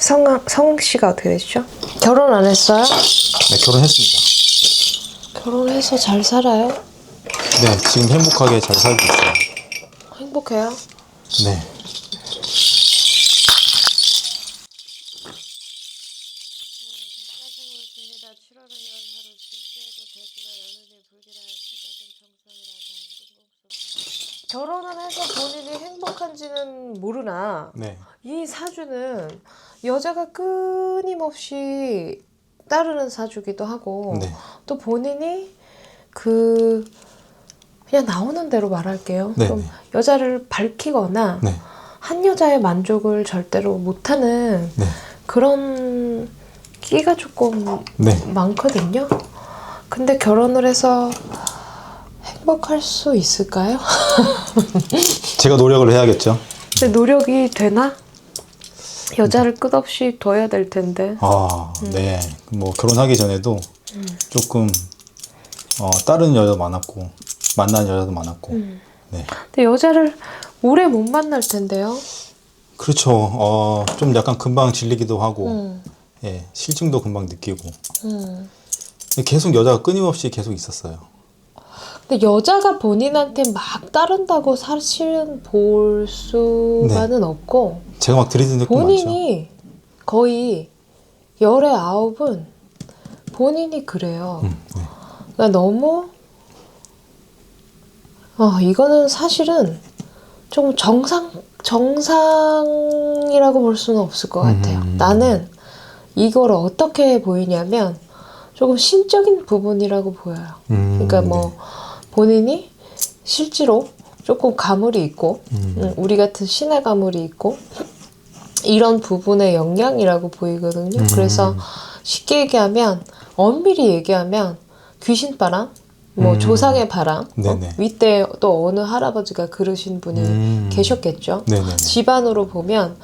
성웅 씨가 어떻게 되시죠? 결혼 안 했어요? 네, 결혼했습니다. 결혼해서 잘 살아요? 네, 지금 행복하게 잘 살고 있어요. 행복해요? 네. 결혼을 해서 본인이 행복한지는 모르나 네. 이 사주는 여자가 끊임없이 따르는 사주기도 하고 네. 또 본인이 그냥 나오는 대로 말할게요. 네, 좀 네. 여자를 밝히거나 네. 한 여자의 만족을 절대로 못하는 네. 그런 끼가 조금 네. 많거든요. 근데 결혼을 해서 행복할 수 있을까요? 제가 노력을 해야겠죠. 근데 노력이 되나? 여자를 끝없이 둬야 될 텐데. 네. 뭐 결혼하기 전에도 조금 다른 여자도 많았고 만나는 여자도 많았고. 네. 근데 여자를 오래 못 만날 텐데요. 그렇죠. 좀 약간 금방 질리기도 하고, 예, 실증도 금방 느끼고. 계속 여자가 끊임없이 계속 있었어요. 근데 여자가 본인한테 막 따른다고 사실은 볼 수만은 없고 제가 막 들이대는 거 많죠. 본인이 거의 열의 9은 본인이 그래요. 네. 그러니까 너무 이거는 사실은 좀 정상이라고 볼 수는 없을 것 같아요. 나는 이걸 어떻게 보이냐면 조금 신적인 부분이라고 보여요. 그러니까 뭐 네. 본인이 실제로 조금 가물이 있고 우리 같은 신의 가물이 있고 이런 부분의 영향이라고 보이거든요. 그래서 쉽게 얘기하면 엄밀히 얘기하면 귀신바람, 뭐 조상의 바람, 네네. 윗대 또 어느 할아버지가 그러신 분이 계셨겠죠. 네네네. 집안으로 보면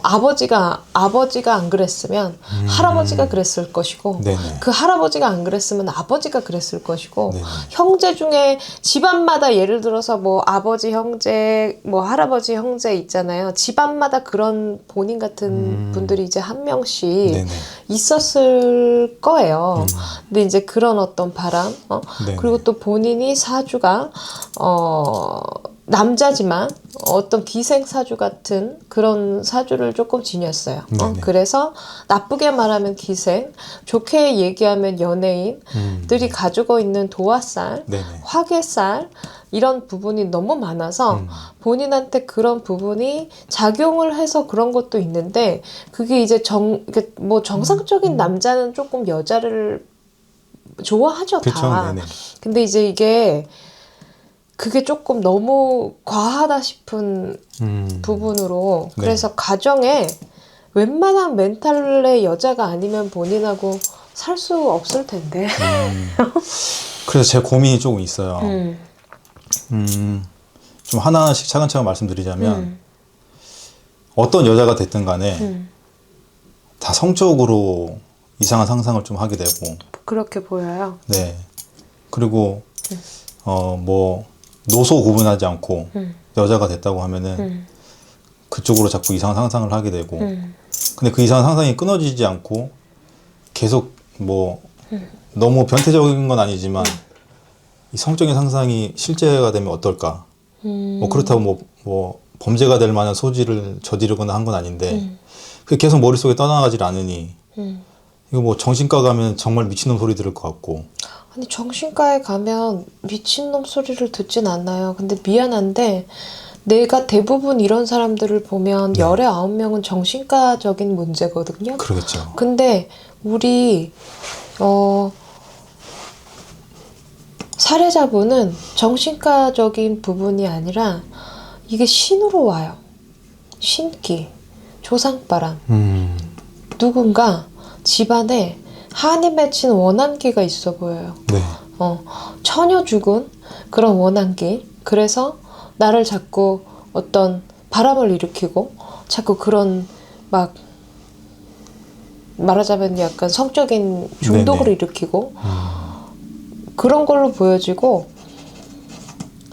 아버지가 안 그랬으면 할아버지가 그랬을 것이고 네네. 그 할아버지가 안 그랬으면 아버지가 그랬을 것이고 네네. 형제 중에 집안마다 예를 들어서 뭐 아버지 형제 뭐 할아버지 형제 있잖아요. 집안마다 그런 본인 같은 분들이 이제 한 명씩 네네. 있었을 거예요. 근데 이제 그런 어떤 바람 네네. 그리고 또 본인이 사주가 남자지만 어떤 기생사주 같은 그런 사주를 조금 지녔어요. 네네. 그래서 나쁘게 말하면 기생, 좋게 얘기하면 연예인들이 가지고 있는 도화살, 네네. 화개살 이런 부분이 너무 많아서 본인한테 그런 부분이 작용을 해서 그런 것도 있는데 그게 이제 뭐 정상적인 남자는 조금 여자를 좋아하죠, 그쵸, 다. 네네. 근데 이제 그게 조금 너무 과하다 싶은 부분으로 네. 그래서 가정에 웬만한 멘탈의 여자가 아니면 본인하고 살 수 없을 텐데. 그래서 제 고민이 조금 있어요. 좀 하나하나씩 차근차근 말씀드리자면 어떤 여자가 됐든 간에 다 성적으로 이상한 상상을 좀 하게 되고, 그렇게 보여요. 네. 그리고 뭐 노소 구분하지 않고 여자가 됐다고 하면은 그쪽으로 자꾸 이상한 상상을 하게 되고, 근데 그 이상한 상상이 끊어지지 않고 계속 뭐 너무 변태적인 건 아니지만 이 성적인 상상이 실제가 되면 어떨까? 뭐 그렇다고 뭐 범죄가 될 만한 소지를 저지르거나 한 건 아닌데 그게 계속 머릿속에 떠나가질 않으니 이거 뭐 정신과 가면 정말 미친놈 소리 들을 것 같고. 아니 정신과에 가면 미친놈 소리를 듣진 않아요. 근데 미안한데 내가 대부분 이런 사람들을 보면 열의 9명은 정신과적인 문제거든요. 그러겠죠. 근데 우리 사례자분은 정신과적인 부분이 아니라 이게 신으로 와요. 신기, 조상바람. 누군가 집안에 한이 맺힌 원한기가 있어 보여요. 네. 처녀 죽은 그런 원한기. 그래서 나를 자꾸 어떤 바람을 일으키고 자꾸 그런 막 말하자면 약간 성적인 중독을 네네. 일으키고 그런 걸로 보여지고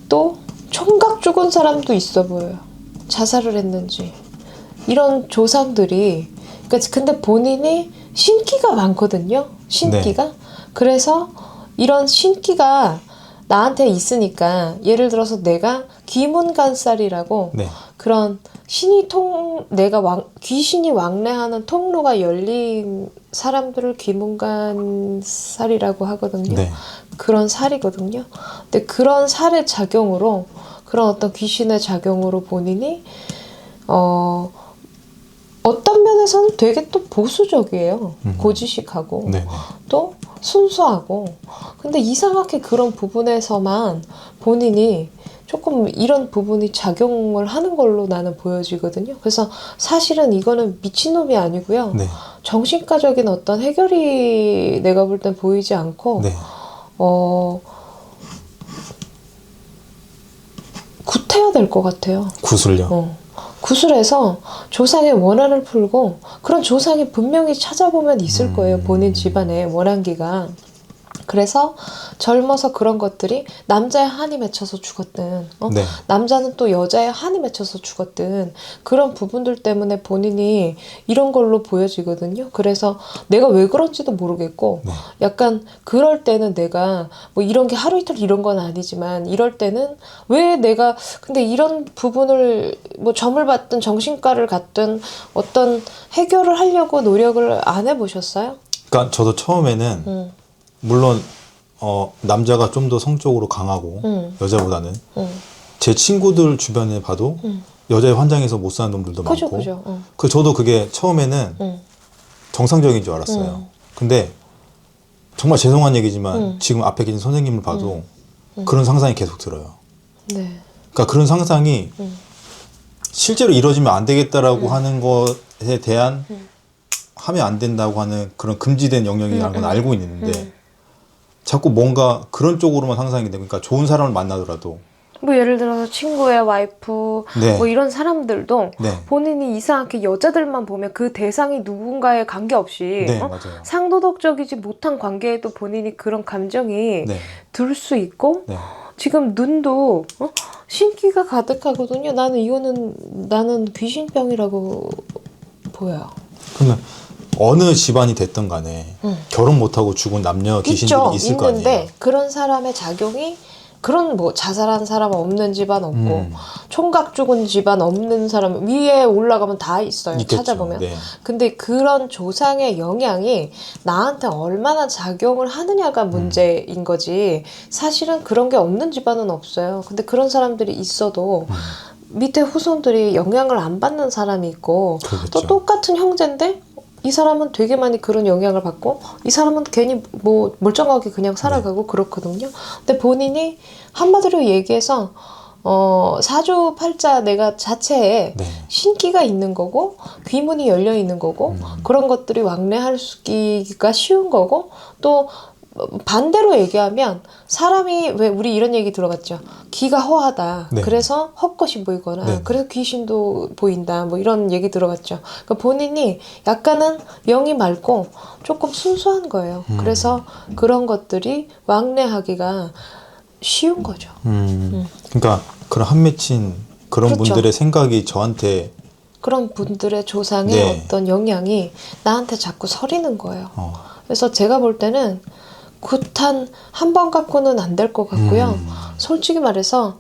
또 총각 죽은 사람도 있어 보여요. 자살을 했는지. 이런 조상들이 그러니까 근데 본인이 신기가 많거든요. 신기가. 그래서 이런 신기가 나한테 있으니까 예를 들어서 내가 귀문관살이라고 네. 그런 귀신이 왕래하는 통로가 열린 사람들을 귀문관살이라고 하거든요. 네. 그런 살이거든요. 근데 그런 살의 작용으로 그런 어떤 귀신의 작용으로 본인이 어떤 면에서는 되게 또 보수적이에요. 고지식하고 네. 또 순수하고. 근데 이상하게 그런 부분에서만 본인이 조금 이런 부분이 작용을 하는 걸로 나는 보여지거든요. 그래서 사실은 이거는 미친놈이 아니고요. 네. 정신과적인 어떤 해결이 내가 볼 땐 보이지 않고 네. 굿해야 될 것 같아요. 구슬요. 구슬해서 조상의 원한을 풀고 그런 조상이 분명히 찾아보면 있을 거예요. 본인 집안에 원한기가. 그래서 젊어서 그런 것들이 남자의 한이 맺혀서 죽었든 네. 남자는 또 여자의 한이 맺혀서 죽었든 그런 부분들 때문에 본인이 이런 걸로 보여지거든요. 그래서 내가 왜 그런지도 모르겠고 네. 약간 그럴 때는 내가 뭐 이런 게 하루 이틀 이런 건 아니지만 이럴 때는 왜 내가 근데 이런 부분을 뭐 점을 받든 정신과를 갔든 어떤 해결을 하려고 노력을 안 해보셨어요? 그러니까 저도 처음에는 물론 남자가 좀 더 성적으로 강하고 여자보다는 제 친구들 주변에 봐도 여자의 환장에서 못 사는 놈들도 그죠, 많고 그죠. 저도 그게 처음에는 정상적인 줄 알았어요. 근데 정말 죄송한 얘기지만 지금 앞에 계신 선생님을 봐도 그런 상상이 계속 들어요. 네. 그러니까 그런 상상이 실제로 이루어지면 안 되겠다라고 하는 것에 대한 하면 안 된다고 하는 그런 금지된 영역이라는 건 알고 있는데 자꾸 뭔가 그런 쪽으로만 상상이 되고 그러니까 좋은 사람을 만나더라도 뭐 예를 들어서 친구의 와이프 네. 뭐 이런 사람들도 네. 본인이 이상하게 여자들만 보면 그 대상이 누군가에 관계없이 네, 맞아요. 상도덕적이지 못한 관계에도 본인이 그런 감정이 네. 들 수 있고 네. 지금 눈도 신기가 가득하거든요. 나는 귀신병이라고 보여요. 그러면 어느 집안이 됐든 간에 결혼 못하고 죽은 남녀 귀신들이 있죠. 있을 거 있는데 아니에요. 그런 사람의 작용이 그런 뭐 자살한 사람 없는 집안 없고 총각 죽은 집안 없는 사람 위에 올라가면 다 있어요. 있겠죠. 찾아보면. 네. 근데 그런 조상의 영향이 나한테 얼마나 작용을 하느냐가 문제인 거지. 사실은 그런 게 없는 집안은 없어요. 근데 그런 사람들이 있어도 밑에 후손들이 영향을 안 받는 사람이 있고 그렇겠죠. 또 똑같은 형제인데 이 사람은 되게 많이 그런 영향을 받고 이 사람은 괜히 뭐 멀쩡하게 그냥 살아가고 그렇거든요. 근데 본인이 한마디로 얘기해서 사주팔자 내가 자체에 네. 신기가 있는 거고 귀문이 열려 있는 거고 그런 것들이 왕래하기가 쉬운 거고 또 반대로 얘기하면 사람이 왜 우리 이런 얘기 들어봤죠. 기가 허하다. 네. 그래서 헛것이 보이거나 네. 그래서 귀신도 보인다. 뭐 이런 얘기 들어봤죠. 그러니까 본인이 약간은 명이 맑고 조금 순수한 거예요. 그래서 그런 것들이 왕래하기가 쉬운 거죠. 그러니까 그런 한 맺힌 그런 그렇죠. 분들의 생각이 저한테 그런 분들의 조상의 네. 어떤 영향이 나한테 자꾸 서리는 거예요. 그래서 제가 볼 때는 굿한 한 번 갖고는 안 될 것 같고요. 솔직히 말해서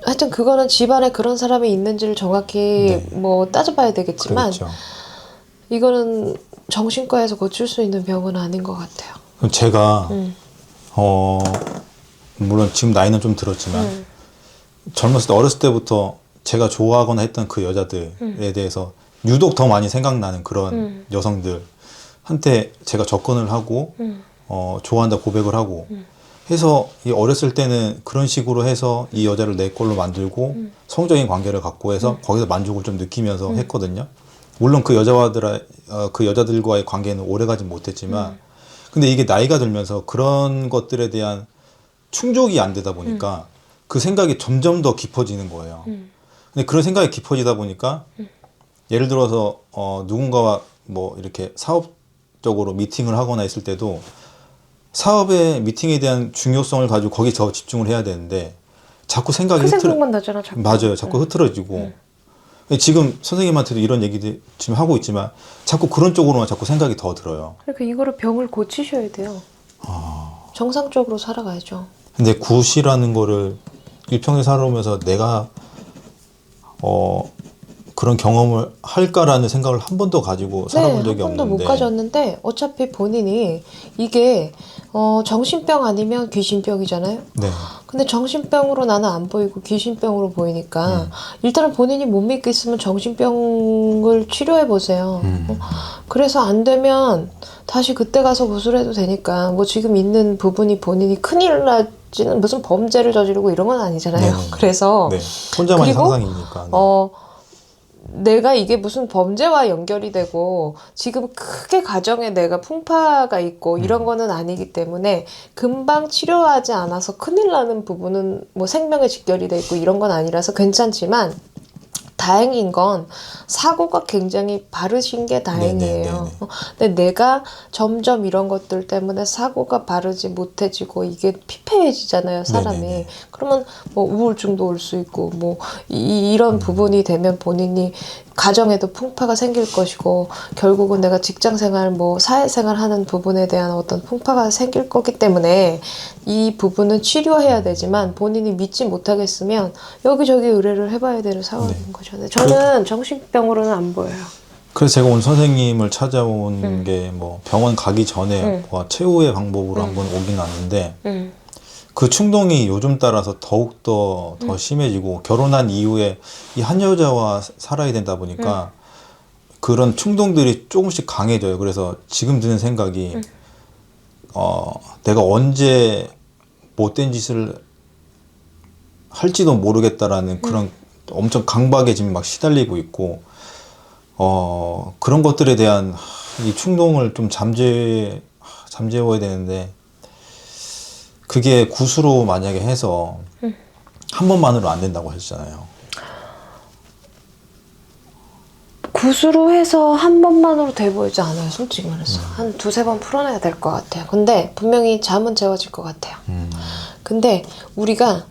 하여튼 그거는 집안에 그런 사람이 있는지를 정확히 네. 뭐 따져봐야 되겠지만 그렇죠. 이거는 정신과에서 고칠 수 있는 병은 아닌 것 같아요. 그럼 제가 물론 지금 나이는 좀 들었지만 젊었을 때 어렸을 때부터 제가 좋아하거나 했던 그 여자들에 대해서 유독 더 많이 생각나는 그런 여성들한테 제가 접근을 하고 좋아한다 고백을 하고 해서 이 어렸을 때는 그런 식으로 해서 이 여자를 내 걸로 만들고 성적인 관계를 갖고 해서 거기서 만족을 좀 느끼면서 했거든요. 물론 그 여자들과의 관계는 오래가지 못했지만 근데 이게 나이가 들면서 그런 것들에 대한 충족이 안 되다 보니까 그 생각이 점점 더 깊어지는 거예요. 근데 그런 생각이 깊어지다 보니까 예를 들어서 누군가와 뭐 이렇게 사업적으로 미팅을 하거나 했을 때도 사업의 미팅에 대한 중요성을 가지고 거기에 더 집중을 해야 되는데 자꾸 생각이 그 생각만 나잖아, 자꾸. 맞아요. 자꾸 흐트러지고 지금 선생님한테도 이런 얘기도 지금 하고 있지만 자꾸 그런 쪽으로만 자꾸 생각이 더 들어요. 그러니까 이거를 병을 고치셔야 돼요. 정상적으로 살아가야죠. 근데 굿이라는 거를 일평생 살아오면서 내가 그런 경험을 할까라는 생각을 한 번도 가지고 살아본 적이 한 번도 못 없는데. 가졌는데 어차피 본인이 이게 정신병 아니면 귀신병이잖아요. 네. 근데 정신병으로 나는 안 보이고 귀신병으로 보이니까 일단은 본인이 못 믿겠으면 정신병을 치료해 보세요. 그래서 안 되면 다시 그때 가서 구술해도 되니까 뭐 지금 있는 부분이 본인이 큰일 나지는 무슨 범죄를 저지르고 이런 건 아니잖아요. 네네. 그래서 네. 혼자만의 그리고, 상상이니까. 네. 내가 이게 무슨 범죄와 연결이 되고 지금 크게 가정에 내가 풍파가 있고 이런 거는 아니기 때문에 금방 치료하지 않아서 큰일 나는 부분은 뭐 생명에 직결이 돼 있고 이런 건 아니라서 괜찮지만 다행인 건 사고가 굉장히 바르신 게 다행이에요. 네네네네. 근데 내가 점점 이런 것들 때문에 사고가 바르지 못해지고 이게 피폐해지잖아요, 사람이. 네네네. 그러면 뭐 우울증도 올 수 있고 뭐 이런 부분이 되면 본인이 가정에도 풍파가 생길 것이고 결국은 내가 직장생활 뭐 사회생활 하는 부분에 대한 어떤 풍파가 생길 거기 때문에 이 부분은 치료해야 되지만 본인이 믿지 못하겠으면 여기저기 의뢰를 해봐야 되는 상황인 거죠. 근데 저는 정신병으로는 안 보여요. 그래서 제가 오늘 선생님을 찾아온 게 뭐 병원 가기 전에 뭐 최후의 방법으로 한번 오긴 왔는데 그 충동이 요즘 따라서 더욱더 더 심해지고 결혼한 이후에 이 한 여자와 살아야 된다 보니까 그런 충동들이 조금씩 강해져요. 그래서 지금 드는 생각이 내가 언제 못된 짓을 할지도 모르겠다라는 그런 엄청 강박에 지금 막 시달리고 있고 그런 것들에 대한 이 충동을 좀 잠재워야 되는데 그게 굿으로 만약에 해서 한 번만으로 안 된다고 하셨잖아요. 굿으로 해서 한 번만으로 돼 보이지 않아요, 솔직히 말해서. 한 두세 번 풀어내야 될 것 같아요. 근데 분명히 잠은 재워질 것 같아요. 근데 우리가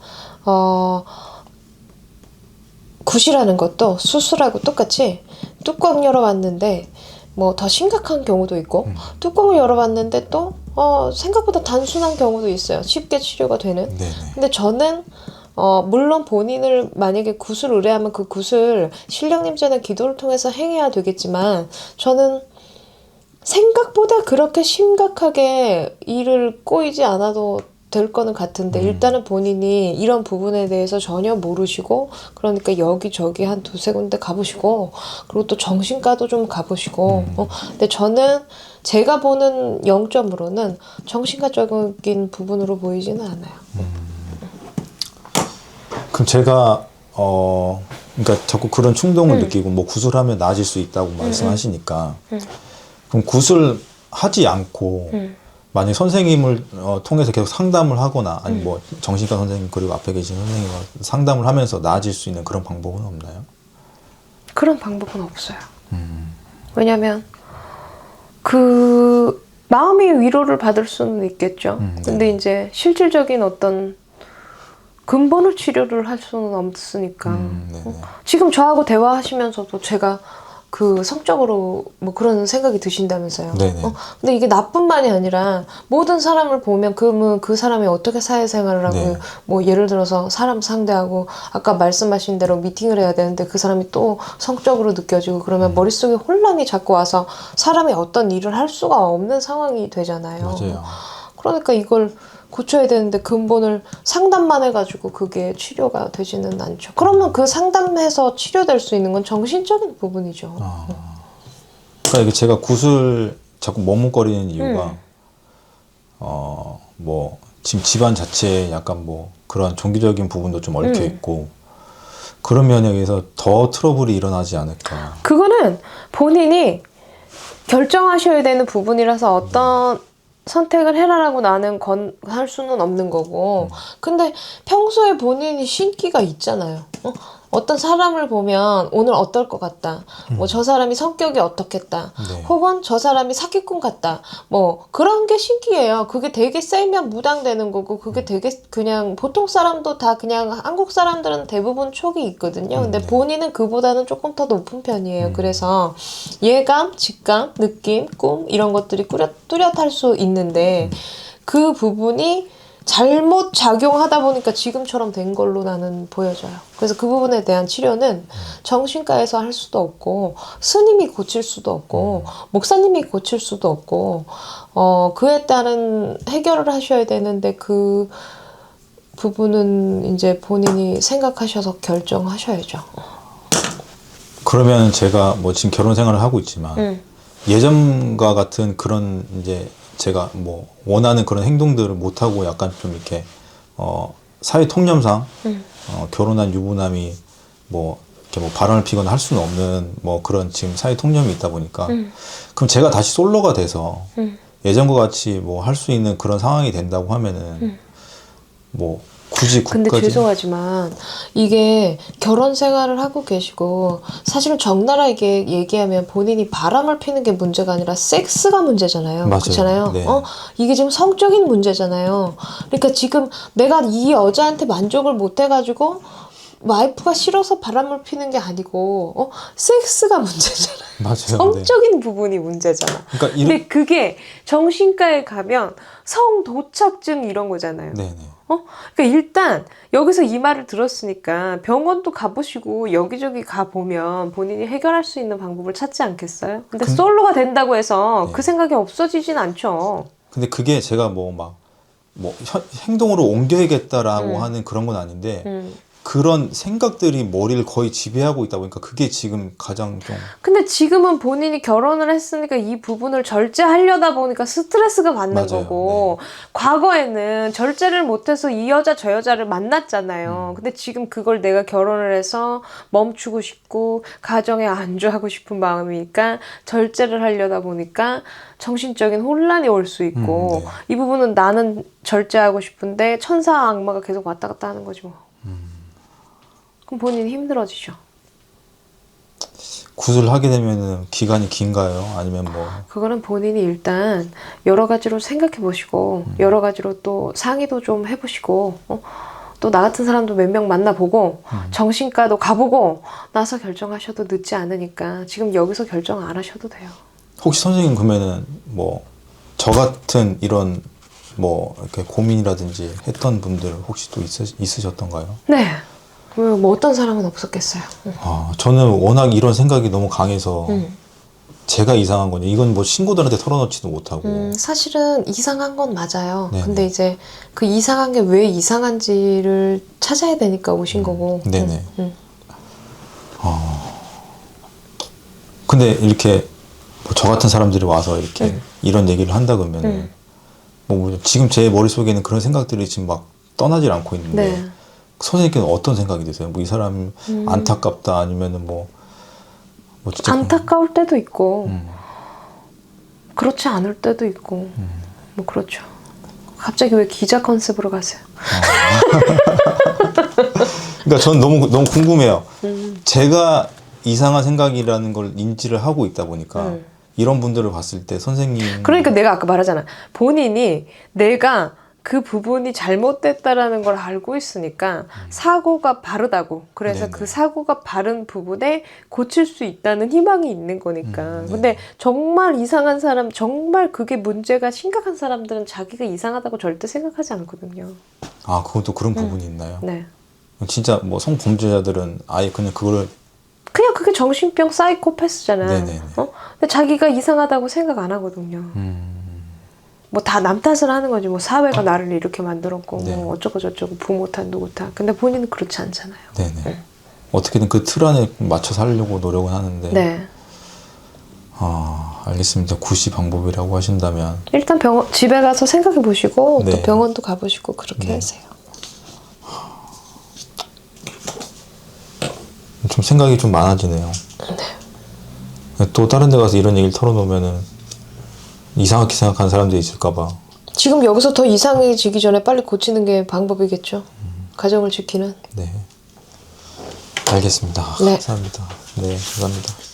굿이라는 것도 수술하고 똑같이 뚜껑 열어봤는데 뭐 더 심각한 경우도 있고 뚜껑을 열어봤는데 또 생각보다 단순한 경우도 있어요. 쉽게 치료가 되는. 네네. 근데 저는 물론 본인을 만약에 굿을 의뢰하면 그 굿을 신령님 전에 기도를 통해서 행해야 되겠지만 저는 생각보다 그렇게 심각하게 일을 꼬이지 않아도 될 거는 같은데 일단은 본인이 이런 부분에 대해서 전혀 모르시고 그러니까 여기저기 한 두세 군데 가보시고 그리고 또 정신과도 좀 가보시고 근데 저는 제가 보는 영점으로는 정신과적인 부분으로 보이지는 않아요. 그럼 제가 그러니까 자꾸 그런 충동을 느끼고 뭐 구술하면 나아질 수 있다고 말씀하시니까 그럼 구술 하지 않고 만약 선생님을 통해서 계속 상담을 하거나 아니 뭐 정신과 선생님 그리고 앞에 계신 선생님과 상담을 하면서 나아질 수 있는 그런 방법은 없나요? 그런 방법은 없어요. 왜냐면 그 마음이 위로를 받을 수는 있겠죠. 근데 이제 실질적인 어떤 근본을 치료를 할 수는 없으니까. 지금 저하고 대화하시면서도 제가 그 성적으로 뭐 그런 생각이 드신다면서요. 네네. 근데 이게 나뿐만이 아니라 모든 사람을 보면 그 사람이 어떻게 사회생활을 하고 네. 뭐 예를 들어서 사람 상대하고 아까 말씀하신 대로 미팅을 해야 되는데 그 사람이 또 성적으로 느껴지고 그러면 머릿속에 혼란이 자꾸 와서 사람이 어떤 일을 할 수가 없는 상황이 되잖아요. 맞아요. 그러니까 이걸 고쳐야 되는데 근본을 상담만 해가지고 그게 치료가 되지는 않죠. 그러면 그 상담해서 치료될 수 있는 건 정신적인 부분이죠. 그러니까 이게 제가 굿을 자꾸 머뭇거리는 이유가 뭐 지금 집안 자체에 약간 뭐 그런 종교적인 부분도 좀 얽혀 있고 그런 면에서 더 트러블이 일어나지 않을까. 그거는 본인이 결정하셔야 되는 부분이라서 어떤 선택을 해라라고 나는 할 수는 없는 거고 근데 평소에 본인이 신기가 있잖아요. 어떤 사람을 보면 오늘 어떨 것 같다. 뭐 저 사람이 성격이 어떻겠다. 네. 혹은 저 사람이 사기꾼 같다. 뭐 그런 게 신기해요. 그게 되게 세면 무당되는 거고 그게 되게 그냥 보통 사람도 다 그냥 한국 사람들은 대부분 촉이 있거든요. 근데 네. 본인은 그보다는 조금 더 높은 편이에요. 그래서 예감, 직감, 느낌, 꿈 이런 것들이 뚜렷할 수 있는데 그 부분이 잘못 작용하다 보니까 지금처럼 된 걸로 나는 보여져요. 그래서 그 부분에 대한 치료는 정신과에서 할 수도 없고 스님이 고칠 수도 없고 목사님이 고칠 수도 없고 그에 따른 해결을 하셔야 되는데 그 부분은 이제 본인이 생각하셔서 결정하셔야죠. 그러면 제가 뭐 지금 결혼 생활을 하고 있지만 예전과 같은 그런 이제 제가 뭐 원하는 그런 행동들을 못 하고 약간 좀 이렇게 사회 통념상 결혼한 유부남이 뭐 이렇게 뭐 바람을 피거나 할 수는 없는 뭐 그런 지금 사회 통념이 있다 보니까 그럼 제가 다시 솔로가 돼서 예전과 같이 뭐 할 수 있는 그런 상황이 된다고 하면은 뭐 굳이 근데 국까지 죄송하지만 이게 결혼 생활을 하고 계시고 사실은 적나라하게 얘기하면 본인이 바람을 피는 게 문제가 아니라 섹스가 문제잖아요. 맞아요. 그렇잖아요. 네. 이게 지금 성적인 문제잖아요. 그러니까 지금 내가 이 여자한테 만족을 못 해가지고 와이프가 싫어서 바람을 피는 게 아니고 섹스가 문제잖아요. 맞아요. 성적인 부분이 문제잖아. 그러니까 근데 그게 정신과에 가면 성도착증 이런 거잖아요. 네네. 그러니까 일단 여기서 이 말을 들었으니까 병원도 가보시고 여기저기 가보면 본인이 해결할 수 있는 방법을 찾지 않겠어요? 근데 솔로가 된다고 해서 그 생각이 없어지진 않죠. 근데 그게 제가 뭐 행동으로 옮겨야겠다라고 하는 그런 건 아닌데 그런 생각들이 머리를 거의 지배하고 있다 보니까 그게 지금 가장 좀 근데 지금은 본인이 결혼을 했으니까 이 부분을 절제하려다 보니까 스트레스가 받는 맞아요. 거고 과거에는 절제를 못해서 이 여자 저 여자를 만났잖아요. 근데 지금 그걸 내가 결혼을 해서 멈추고 싶고 가정에 안주하고 싶은 마음이니까 절제를 하려다 보니까 정신적인 혼란이 올 수 있고 네. 이 부분은 나는 절제하고 싶은데 천사와 악마가 계속 왔다 갔다 하는 거지 뭐. 그럼 본인이 힘들어지죠. 굿을 하게 되면은 기간이 긴가요? 아니면 뭐 그거는 본인이 일단 여러 가지로 생각해 보시고 여러 가지로 또 상의도 좀 해보시고 또 나 같은 사람도 몇 명 만나보고 정신과도 가보고 나서 결정하셔도 늦지 않으니까 지금 여기서 결정 안 하셔도 돼요. 혹시 선생님 그러면은 뭐 저 같은 이런 뭐 이렇게 고민이라든지 했던 분들 혹시 또 있으셨던가요? 네. 뭐 어떤 사람은 없었겠어요. 저는 워낙 이런 생각이 너무 강해서 제가 이상한 거냐. 이건 뭐 친구들한테 털어놓지도 못하고. 사실은 이상한 건 맞아요. 네네. 근데 이제 그 이상한 게 왜 이상한지를 찾아야 되니까 오신 거고. 네네. 근데 이렇게 뭐 저 같은 사람들이 와서 이렇게 이런 얘기를 한다 그러면 뭐 지금 제 머릿속에는 그런 생각들이 지금 막 떠나질 않고 있는데 네. 선생님께는 어떤 생각이 드세요? 뭐 이 사람 안타깝다 아니면은 뭐 진짜 안타까울 때도 있고 그렇지 않을 때도 있고 뭐 그렇죠. 갑자기 왜 기자 컨셉으로 가세요? 그러니까 전 너무 궁금해요. 제가 이상한 생각이라는 걸 인지를 하고 있다 보니까 이런 분들을 봤을 때 선생님 그러니까 내가 아까 말하잖아. 본인이 내가 그 부분이 잘못됐다라는 걸 알고 있으니까 사고가 바르다고. 그래서 네네. 그 사고가 바른 부분에 고칠 수 있다는 희망이 있는 거니까. 근데 정말 이상한 사람, 정말 그게 문제가 심각한 사람들은 자기가 이상하다고 절대 생각하지 않거든요. 그것도 그런 부분이 있나요? 네. 진짜 뭐 성범죄자들은 아예 그냥 그거를 그냥 그게 정신병 사이코패스잖아. 네네네. 근데 자기가 이상하다고 생각 안 하거든요. 뭐 다 남 탓을 하는 거지. 뭐 사회가 나를 이렇게 만들었고 네. 뭐 어쩌고 저쩌고 부모 탓 누구 탓. 근데 본인은 그렇지 않잖아요. 네네. 어떻게든 그 틀 안에 맞춰 살려고 노력은 하는데 네. 알겠습니다. 굿이 방법이라고 하신다면 일단 집에 가서 생각해 보시고 네. 또 병원도 가보시고 그렇게 네. 하세요. 좀 생각이 좀 많아지네요. 또 다른 데 가서 이런 얘기를 털어놓으면은 이상하게 생각하는 사람들이 있을까봐. 지금 여기서 더 이상해지기 전에 빨리 고치는 게 방법이겠죠. 가정을 지키는. 네. 알겠습니다. 네. 감사합니다. 네, 감사합니다.